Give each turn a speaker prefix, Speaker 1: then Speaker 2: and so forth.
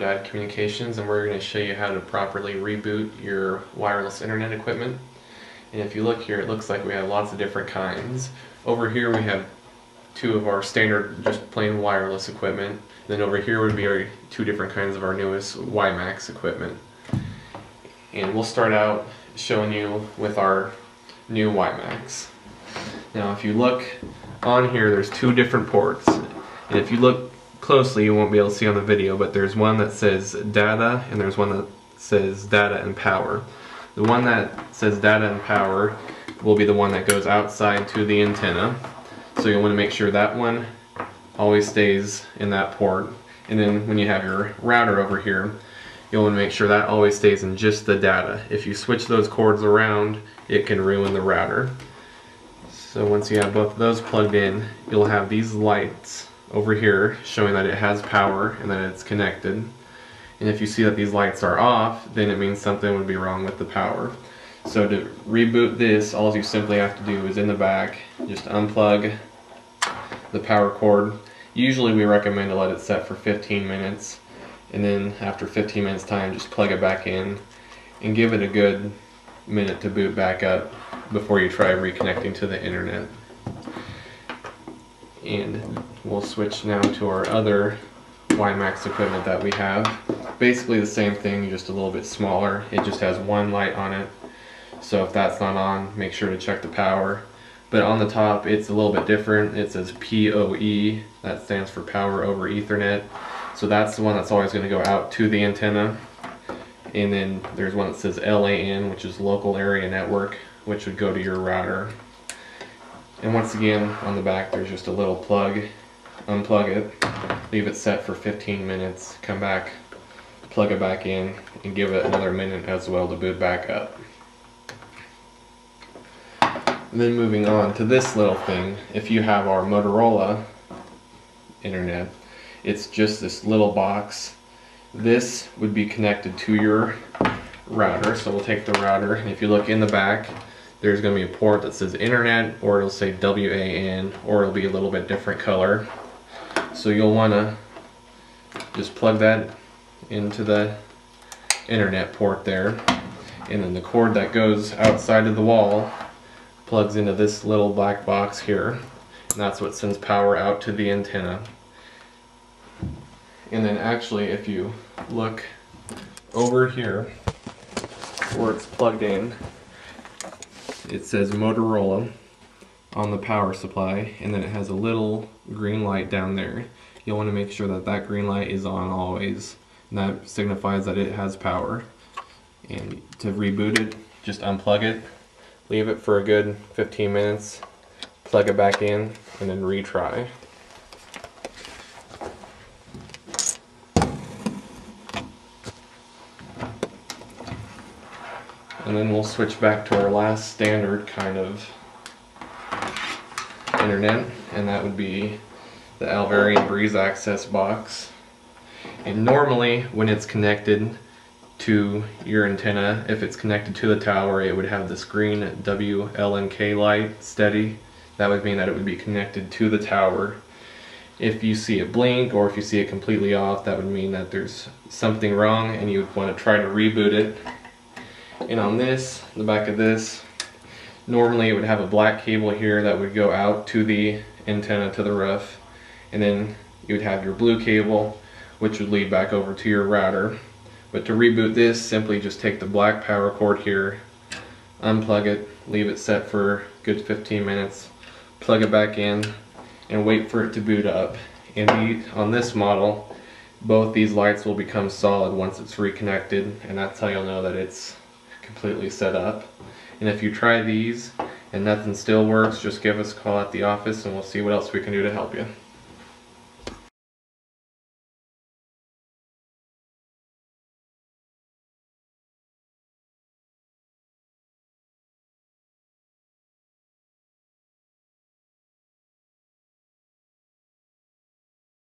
Speaker 1: Dad Communications, and we're going to show you how to properly reboot your wireless internet equipment. And if you look here, it looks like we have lots of different kinds. Over here we have two of our standard just plain wireless equipment. Then over here would be our two different kinds of our newest Wimax equipment. And we'll start out showing you with our new Wimax. Now if you look on here, there's two different ports. And if you look closely, you won't be able to see on the video, but there's one that says data and there's one that says data and power. The one that says data and power will be the one that goes outside to the antenna. So you'll want to make sure that one always stays in that port. And then when you have your router over here, you'll want to make sure that always stays in just the data. If you switch those cords around, it can ruin the router. So once you have both of those plugged in, you'll have these lights over here showing that it has power and that it's connected. And if you see that these lights are off, then it means something would be wrong with the power. So to reboot this, all you simply have to do is in the back, just unplug the power cord. Usually we recommend to let it set for 15 minutes, and then after 15 minutes time, just plug it back in and give it a good minute to boot back up before you try reconnecting to the internet. And we'll switch now to our other Wimax equipment that we have. Basically the same thing, just a little bit smaller. It just has one light on it. So if that's not on, make sure to check the power. But on the top, it's a little bit different. It says PoE, that stands for Power over Ethernet. So that's the one that's always going to go out to the antenna. And then there's one that says LAN, which is Local Area Network, which would go to your router. And once again, on the back, there's just a little plug. Unplug it, leave it set for 15 minutes, come back, plug it back in, and give it another minute as well to boot back up. And then moving on to this little thing, if you have our Motorola internet, it's just this little box. This would be connected to your router, so we'll take the router, and if you look in the back, there's going to be a port that says internet, or it'll say WAN, or it'll be a little bit different color. So you'll want to just plug that into the internet port there, and then the cord that goes outside of the wall plugs into this little black box here, and that's what sends power out to the antenna. And then actually, if you look over here where it's plugged in, it says Motorola on the power supply, and then it has a little green light down there. You'll want to make sure that that green light is on always, and that signifies that it has power. And to reboot it, just unplug it, leave it for a good 15 minutes, plug it back in, and then retry. And then we'll switch back to our last standard kind of internet, and that would be the Alvarian Breeze Access box. And normally when it's connected to your antenna, if it's connected to the tower, it would have this green WLNK light steady. That would mean that it would be connected to the tower. If you see it blink or if you see it completely off, that would mean that there's something wrong and you would want to try to reboot it. And on this, the back of this, normally it would have a black cable here that would go out to the antenna, to the roof, and then you would have your blue cable which would lead back over to your router. But to reboot this, simply just take the black power cord here, unplug it, leave it set for a good 15 minutes, plug it back in, and wait for it to boot up. And on this model, both these lights will become solid once it's reconnected, and that's how you'll know that it's completely set up. And if you try these and nothing still works, just give us a call at the office and we'll see what else we can do to help you.